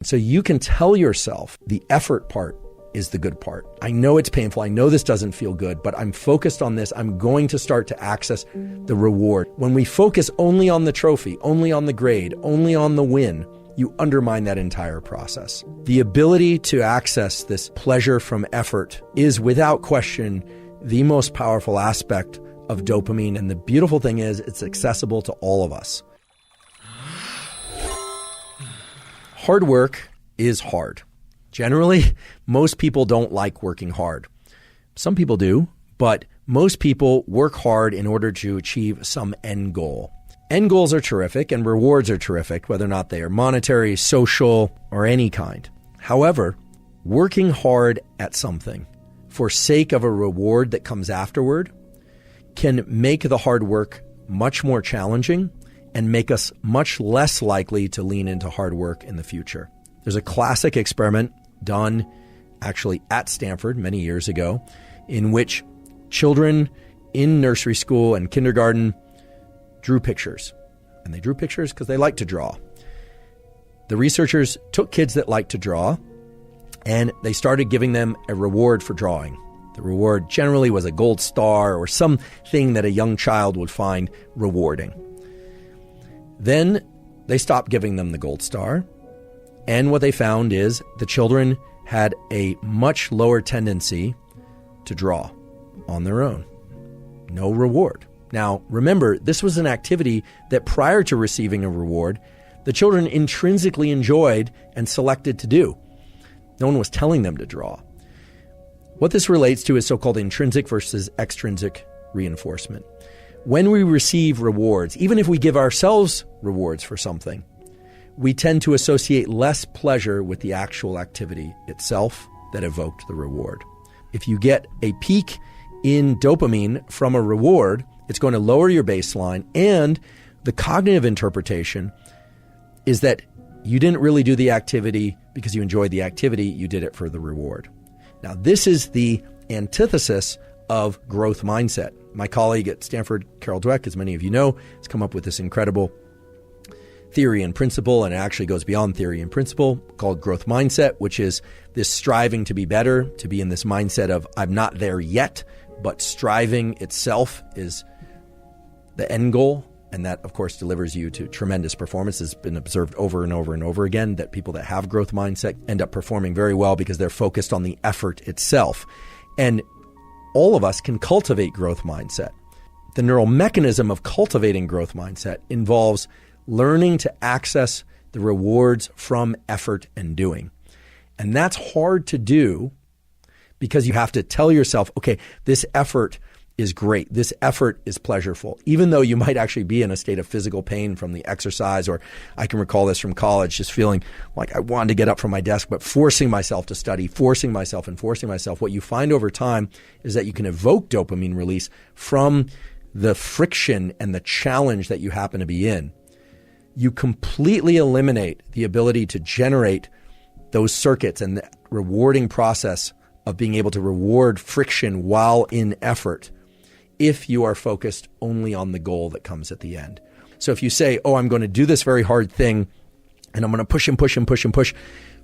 So you can tell yourself the effort part is the good part. I know it's painful. I know this doesn't feel good, but I'm focused on this. I'm going to start to access the reward. When we focus only on the trophy, only on the grade, only on the win, you undermine that entire process. The ability to access this pleasure from effort is without question the most powerful aspect of dopamine. And the beautiful thing is it's accessible to all of us. Hard work is hard. Generally, most people don't like working hard. Some people do, but most people work hard in order to achieve some end goal. End goals are terrific and rewards are terrific, whether or not they are monetary, social, or any kind. However, working hard at something for sake of a reward that comes afterward can make the hard work much more challenging and make us much less likely to lean into hard work in the future. There's a classic experiment done actually at Stanford many years ago in which children in nursery school and kindergarten drew pictures. And they drew pictures because they like to draw. The researchers took kids that like to draw and they started giving them a reward for drawing. The reward generally was a gold star or something that a young child would find rewarding. Then they stopped giving them the gold star. And what they found is the children had a much lower tendency to draw on their own. No reward. Now, remember, this was an activity that prior to receiving a reward, the children intrinsically enjoyed and selected to do. No one was telling them to draw. What this relates to is so-called intrinsic versus extrinsic reinforcement. When we receive rewards, even if we give ourselves rewards for something, we tend to associate less pleasure with the actual activity itself that evoked the reward. If you get a peak in dopamine from a reward, it's going to lower your baseline, and the cognitive interpretation is that you didn't really do the activity because you enjoyed the activity, you did it for the reward. Now, this is the antithesis of growth mindset. My colleague at Stanford, Carol Dweck, as many of you know, has come up with this incredible theory and principle, and it actually goes beyond theory and principle, called growth mindset, which is this striving to be better, to be in this mindset of I'm not there yet, but striving itself is the end goal. And that, of course, delivers you to tremendous performance. It's been observed over and over and over again that people that have growth mindset end up performing very well because they're focused on the effort itself. And all of us can cultivate growth mindset. The neural mechanism of cultivating growth mindset involves learning to access the rewards from effort and doing. And that's hard to do because you have to tell yourself, okay, this effort is great. This effort is pleasurable, even though you might actually be in a state of physical pain from the exercise, or I can recall this from college, just feeling like I wanted to get up from my desk, but forcing myself to study, forcing myself. What you find over time is that you can evoke dopamine release from the friction and the challenge that you happen to be in. You completely eliminate the ability to generate those circuits and the rewarding process of being able to reward friction while in effort if you are focused only on the goal that comes at the end. So if you say, oh, I'm going to do this very hard thing and I'm going to push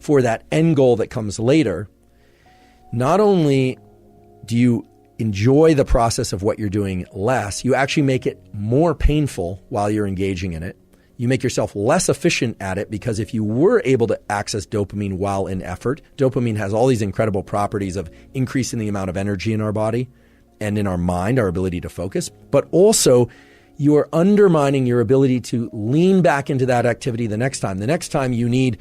for that end goal that comes later, not only do you enjoy the process of what you're doing less, you actually make it more painful while you're engaging in it. You make yourself less efficient at it because if you were able to access dopamine while in effort, dopamine has all these incredible properties of increasing the amount of energy in our body and in our mind, our ability to focus, but also you are undermining your ability to lean back into that activity the next time. The next time you need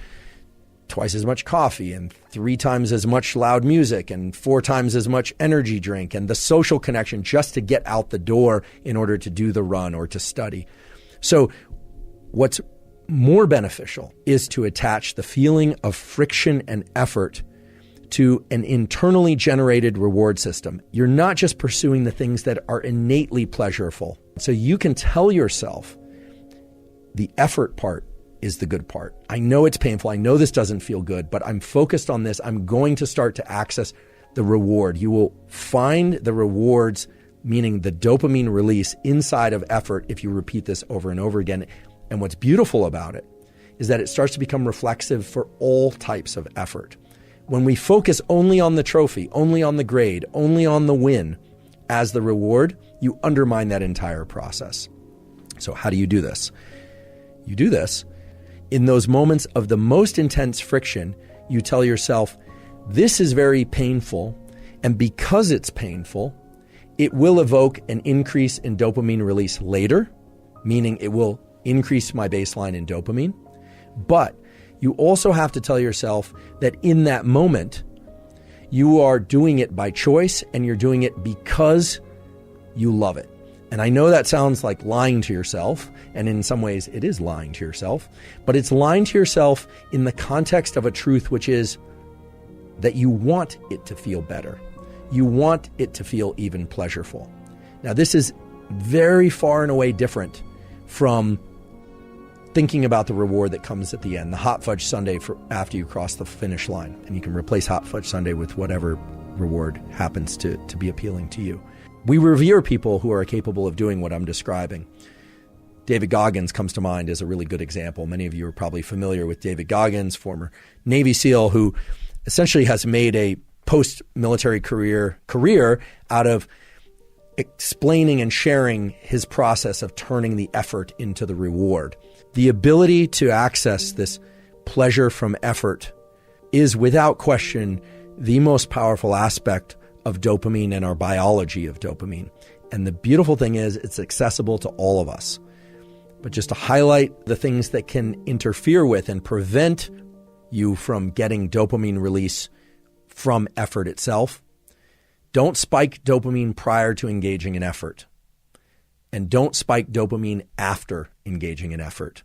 twice as much coffee and 3 times as much loud music and 4 times as much energy drink and the social connection just to get out the door in order to do the run or to study. So what's more beneficial is to attach the feeling of friction and effort to an internally generated reward system. You're not just pursuing the things that are innately pleasurable. So you can tell yourself the effort part is the good part. I know it's painful. I know this doesn't feel good, but I'm focused on this. I'm going to start to access the reward. You will find the rewards, meaning the dopamine release inside of effort if you repeat this over and over again. And what's beautiful about it is that it starts to become reflexive for all types of effort. When we focus only on the trophy, only on the grade, only on the win as the reward, you undermine that entire process. So how do you do this? You do this in those moments of the most intense friction. You tell yourself, this is very painful, and because it's painful, it will evoke an increase in dopamine release later, meaning it will increase my baseline in dopamine. But you also have to tell yourself that in that moment, you are doing it by choice and you're doing it because you love it. And I know that sounds like lying to yourself, and in some ways it is lying to yourself, but it's lying to yourself in the context of a truth, which is that you want it to feel better. You want it to feel even pleasurable. Now, this is very far and away different from thinking about the reward that comes at the end, the hot fudge sundae for after you cross the finish line. And you can replace hot fudge sundae with whatever reward happens to be appealing to you. We revere people who are capable of doing what I'm describing. David Goggins comes to mind as a really good example. Many of you are probably familiar with David Goggins, former Navy SEAL, who essentially has made a post-military career out of explaining and sharing his process of turning the effort into the reward. The ability to access this pleasure from effort is without question the most powerful aspect of dopamine and our biology of dopamine. And the beautiful thing is it's accessible to all of us. But just to highlight the things that can interfere with and prevent you from getting dopamine release from effort itself, don't spike dopamine prior to engaging in effort. And don't spike dopamine after engaging in effort.